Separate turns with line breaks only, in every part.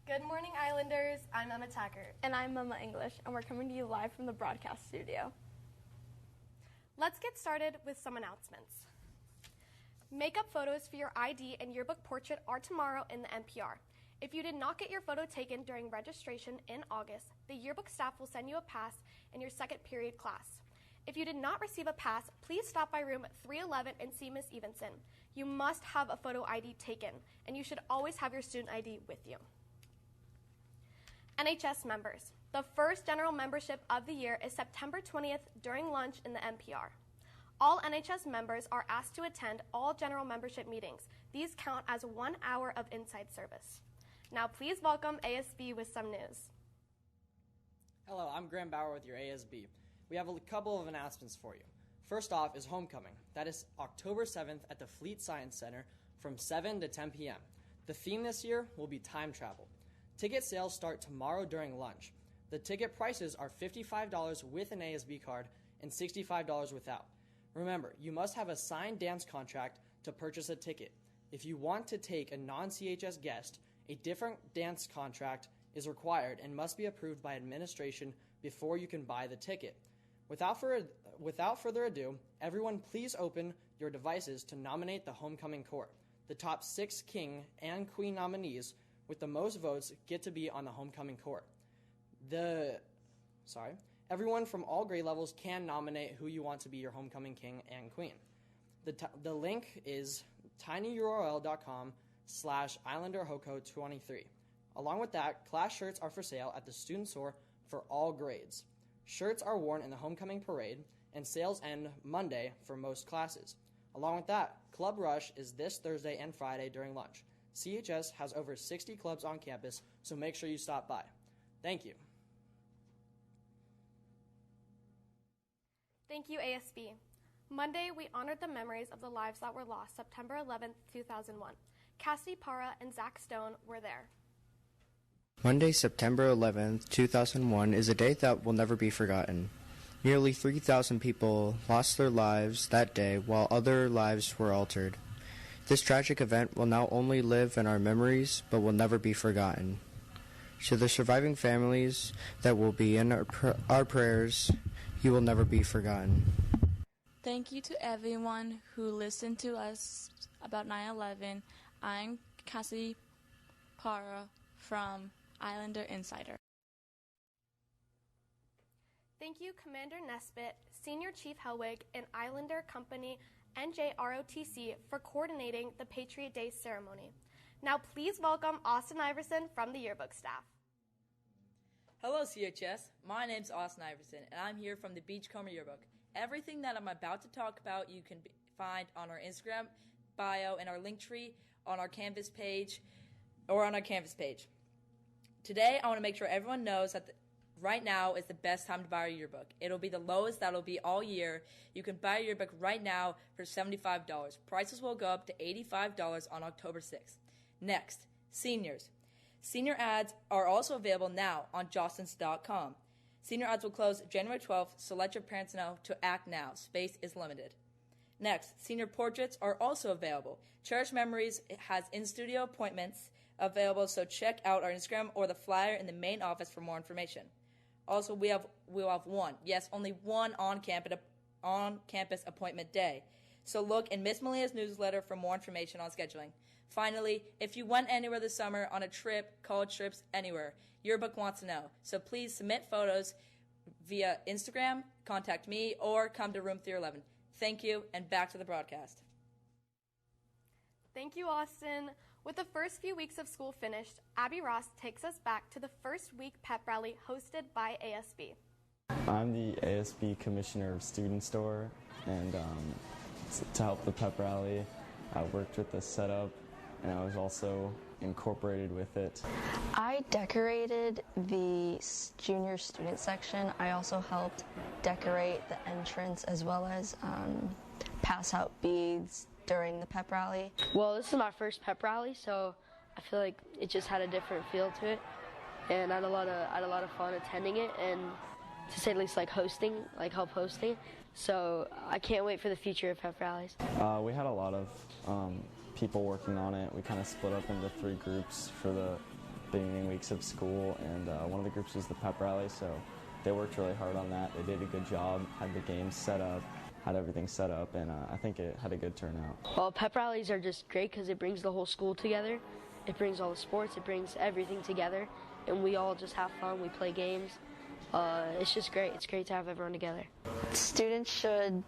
Good morning, Islanders. I'm Emma Taggart.
And I'm Mama English, and we're coming to you live from the broadcast studio.
Let's get started with some announcements. Makeup photos for your ID and yearbook portrait are tomorrow in the NPR. If you did not get your photo taken during registration in August, the yearbook staff will send you a pass in your second period class. If you did not receive a pass, please stop by room 311 and see Miss Evenson. You must have a photo ID taken, and you should always have your student ID with you. NHS members. The first general membership of the year is September 20th during lunch in the NPR. All NHS members are asked to attend all general membership meetings. These count as 1 hour of inside service. Now please welcome ASB with some news.
Hello, I'm Graham Bauer with your ASB. We have a couple of announcements for you. First off is homecoming. That is October 7th at the Fleet Science Center from 7 to 10 p.m. The theme this year will be time travel. Ticket sales start tomorrow during lunch. The ticket prices are $55 with an ASB card and $65 without. Remember, you must have a signed dance contract to purchase a ticket. If you want to take a non-CHS guest, a different dance contract is required and must be approved by administration before you can buy the ticket. Without further ado, everyone please open your devices to nominate the homecoming court. The top 6 king and queen nominees with the most votes get to be on the homecoming court. Everyone from all grade levels can nominate who you want to be your homecoming king and queen. The link is tinyurl.com/IslanderHoko23. Along with that, class shirts are for sale at the student store for all grades. Shirts are worn in the homecoming parade, and sales end Monday for most classes. Along with that, Club Rush is this Thursday and Friday during lunch. CHS has over 60 clubs on campus, so make sure you stop by. Thank you.
Thank you, ASB. Monday, we honored the memories of the lives that were lost September 11th, 2001. Cassidy Parra and Zach Stone were there.
Monday, September 11th, 2001 is a day that will never be forgotten. Nearly 3,000 people lost their lives that day while other lives were altered. This tragic event will not only live in our memories, but will never be forgotten. To the surviving families that will be in our prayers, you will never be forgotten.
Thank you to everyone who listened to us about 9/11. I'm Cassidy Parra from Islander Insider.
Thank you, Commander Nesbitt, Senior Chief Helwig, and Islander Company NJROTC for coordinating the Patriot Day ceremony. Now please welcome Austin Iverson from the yearbook staff.
Hello, CHS. My name's Austin Iverson, and I'm here from the Beachcomber Yearbook. Everything that I'm about to talk about you can find on our Instagram bio and our link tree on our Canvas page, Today, I want to make sure everyone knows that right now is the best time to buy your yearbook. It'll be the lowest that'll be all year. You can buy your yearbook right now for $75. Prices will go up to $85 on October 6th. Next, seniors. Senior ads are also available now on jostens.com. Senior ads will close January 12th, so let your parents know to act now. Space is limited. Next, senior portraits are also available. Cherished Memories has in-studio appointments available, so check out our Instagram or the flyer in the main office for more information. Also, we'll have one, yes, only one on-campus appointment day. So look in Miss Malia's newsletter for more information on scheduling. Finally, if you went anywhere this summer on a trip, college trips, anywhere, Yearbook wants to know. So please submit photos via Instagram, contact me, or come to room 311. Thank you, and back to the broadcast.
Thank you, Austin. With the first few weeks of school finished, Abby Ross takes us back to the first week pep rally hosted by ASB.
I'm the ASB Commissioner of Student Store, and to help the pep rally, I worked with the setup, and I was also incorporated with it.
I decorated the junior student section. I also helped decorate the entrance as well as pass out beads during the pep rally.
Well, this is my first pep rally, so I feel like it just had a different feel to it, and I had a lot of fun attending it, and to say the least, help hosting. So I can't wait for the future of pep rallies.
We had a lot of people working on it. We kind of split up into 3 groups for the beginning weeks of school, and one of the groups was the pep rally, so they worked really hard on that. They did a good job, had the games set up, had everything set up, and I think it had a good turnout.
Well, pep rallies are just great because it brings the whole school together. It brings all the sports, it brings everything together, and we all just have fun, we play games. It's just great. It's great to have everyone together.
Students should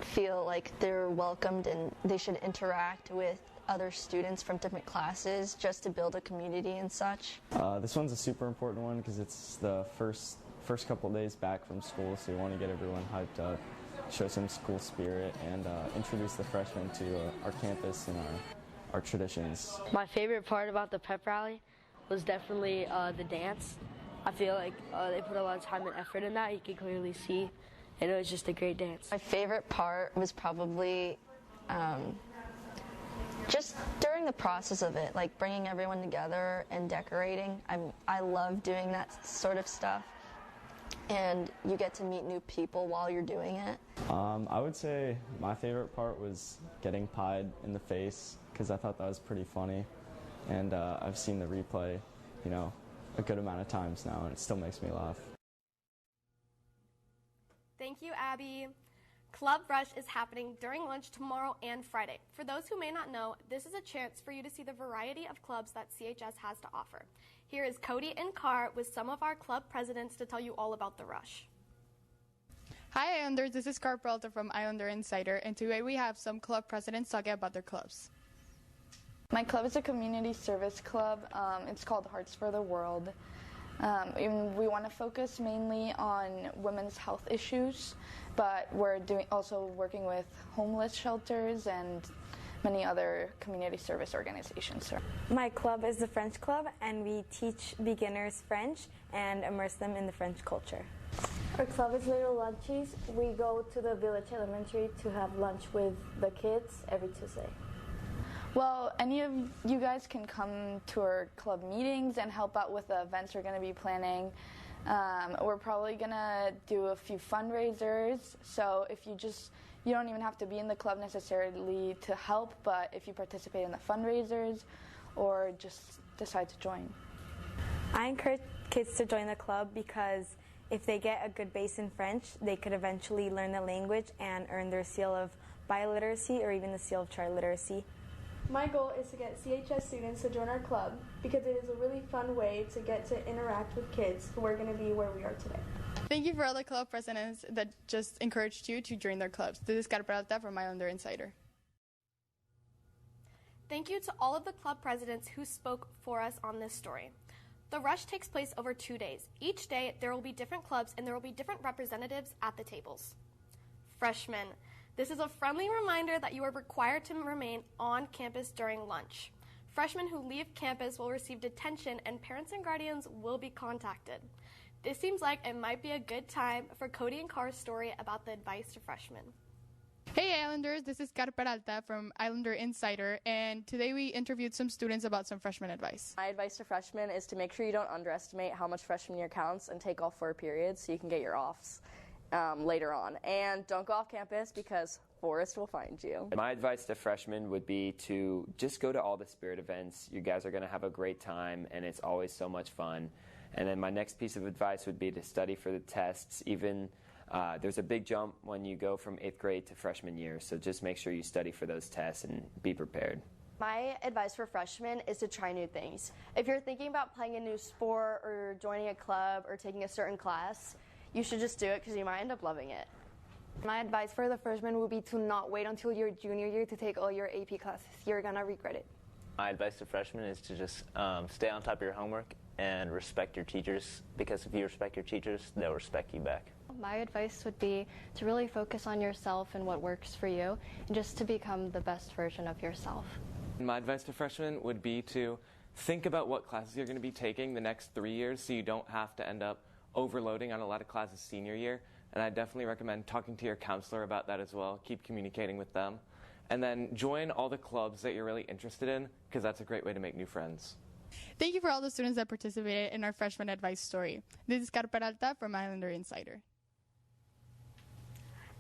feel like they're welcomed and they should interact with other students from different classes just to build a community and such.
This one's a super important one because it's the first couple days back from school, so we want to get everyone hyped up, show some school spirit, and introduce the freshmen to our campus and our traditions.
My favorite part about the pep rally was definitely the dance. I feel like they put a lot of time and effort in that. You can clearly see, and it was just a great dance.
My favorite part was probably just during the process of it, like bringing everyone together and decorating. I love doing that sort of stuff, and you get to meet new people while you're doing it.
I would say my favorite part was getting pied in the face because I thought that was pretty funny, and I've seen the replay, a good amount of times now, and it still makes me laugh.
Thank you, Abby. Club Rush is happening during lunch tomorrow and Friday. For those who may not know, this is a chance for you to see the variety of clubs that CHS has to offer. Here is Cody and Carr with some of our club presidents to tell you all about the Rush.
Hi Islanders, this is Carr Peralta from Islander Insider, and today we have some club presidents talking about their clubs.
My club is a community service club. It's called Hearts for the World. And we want to focus mainly on women's health issues, but we're also working with homeless shelters and many other community service organizations.
My club is the French Club, and we teach beginners French and immerse them in the French culture.
Our club is Little Lunchies. We go to the village elementary to have lunch with the kids every Tuesday.
Well, any of you guys can come to our club meetings and help out with the events we're going to be planning. We're probably going to do a few fundraisers, so if you don't even have to be in the club necessarily to help, but if you participate in the fundraisers or just decide to join.
I encourage kids to join the club because if they get a good base in French, they could eventually learn the language and earn their seal of biliteracy or even the seal of triliteracy.
My goal is to get CHS students to join our club because it is a really fun way to get to interact with kids who are going to be where we are today. Thank you for all the club presidents that just encouraged you to join their clubs. This is Carr Peralta from Islander Insider.
Thank you to all of the club presidents who spoke for us on this story. The Rush takes place over 2 days. Each day, there will be different clubs and there will be different representatives at the tables. Freshmen. This is a friendly reminder that you are required to remain on campus during lunch. Freshmen who leave campus will receive detention and parents and guardians will be contacted. This seems like it might be a good time for Cody and Carr's story about the advice to freshmen.
Hey Islanders, this is Carr Peralta from Islander Insider, and today we interviewed some students about some freshman advice.
My advice to freshmen is to make sure you don't underestimate how much freshman year counts and take all 4 periods so you can get your offs later on. And don't go off campus because Forrest will find you.
My advice to freshmen would be to just go to all the spirit events. You guys are going to have a great time, and it's always so much fun. And then my next piece of advice would be to study for the tests. Even there's a big jump when you go from 8th grade to freshman year, so just make sure you study for those tests and be prepared.
My advice for freshmen is to try new things. If you're thinking about playing a new sport or joining a club or taking a certain class, you should just do it because you might end up loving it.
My advice for the freshmen would be to not wait until your junior year to take all your AP classes. You're going to regret it.
My advice to freshmen is to just stay on top of your homework and respect your teachers, because if you respect your teachers, they'll respect you back.
My advice would be to really focus on yourself and what works for you, and just to become the best version of yourself.
My advice to freshmen would be to think about what classes you're going to be taking the next 3 years so you don't have to end up overloading on a lot of classes senior year. And I definitely recommend talking to your counselor about that as well. Keep communicating with them. And then join all the clubs that you're really interested in, because that's a great way to make new friends.
Thank you for all the students that participated in our freshman advice story. This is Carr Peralta from Islander Insider.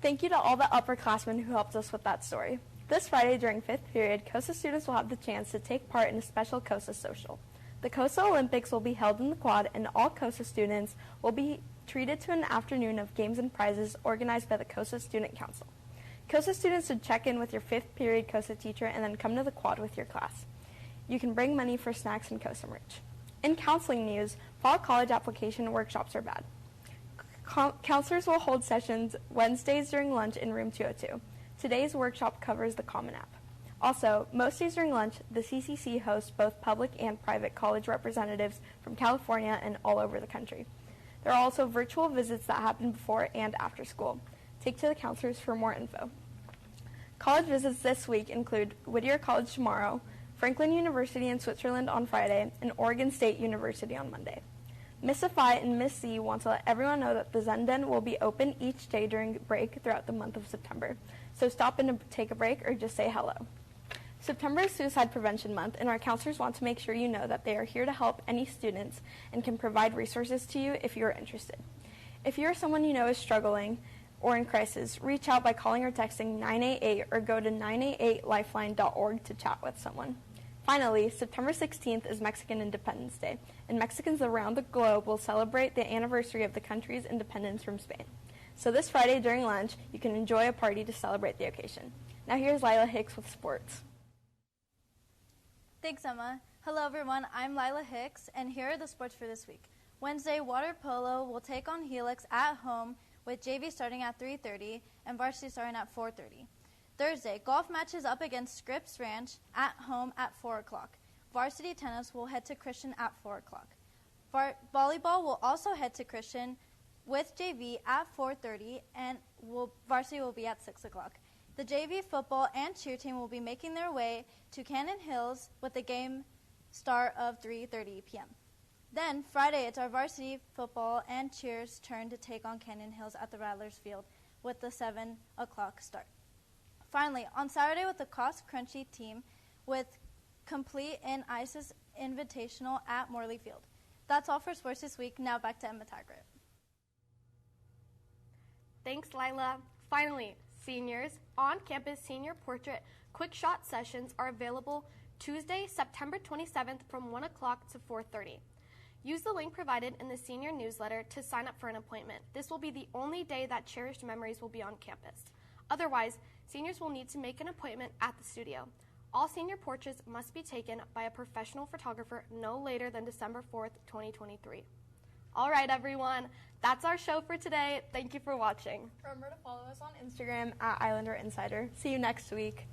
Thank you to all the upperclassmen who helped us with that story. This Friday during 5th period, COSA students will have the chance to take part in a special COSA social. The COSA Olympics will be held in the quad, and all COSA students will be treated to an afternoon of games and prizes organized by the COSA Student Council. COSA students should check in with your 5th period COSA teacher and then come to the quad with your class. You can bring money for snacks and COSA merch. In counseling news, fall college application workshops are bad. Counselors will hold sessions Wednesdays during lunch in room 202. Today's workshop covers the Common App. Also, most days during lunch, the CCC hosts both public and private college representatives from California and all over the country. There are also virtual visits that happen before and after school. Take to the counselors for more info. College visits this week include Whittier College tomorrow, Franklin University in Switzerland on Friday, and Oregon State University on Monday. Miss Afai and Miss C want to let everyone know that the Zen Den will be open each day during break throughout the month of September. So stop in to take a break or just say hello. September is Suicide Prevention Month, and our counselors want to make sure you know that they are here to help any students and can provide resources to you if you are interested. If you or someone you know is struggling or in crisis, reach out by calling or texting 988 or go to 988lifeline.org to chat with someone. Finally, September 16th is Mexican Independence Day, and Mexicans around the globe will celebrate the anniversary of the country's independence from Spain. So this Friday during lunch, you can enjoy a party to celebrate the occasion. Now here's Lila Hicks with sports.
Thanks, Emma. Hello, everyone. I'm Lila Hicks, and here are the sports for this week. Wednesday, water polo will take on Helix at home with JV starting at 3:30 and varsity starting at 4:30. Thursday, golf matches up against Scripps Ranch at home at 4 o'clock. Varsity tennis will head to Christian at 4 o'clock. Volleyball will also head to Christian with JV at 4:30, and varsity will be at 6 o'clock. The JV football and cheer team will be making their way to Cannon Hills with a game start of 3:30 p.m. Then, Friday, it's our varsity football and cheers turn to take on Cannon Hills at the Rattlers Field with the 7 o'clock start. Finally, on Saturday with the cross crunchy team with complete in ISIS Invitational at Morley Field. That's all for sports this week. Now back to Emma Taggart.
Thanks, Lila. Finally, seniors, on-campus senior portrait quick shot sessions are available Tuesday, September 27th from 1 o'clock to 4:30. Use the link provided in the senior newsletter to sign up for an appointment. This will be the only day that cherished memories will be on campus. Otherwise, seniors will need to make an appointment at the studio. All senior portraits must be taken by a professional photographer no later than December 4th, 2023. All right, everyone, that's our show for today. Thank you for watching.
Remember to follow us on Instagram at Islander Insider. See you next week.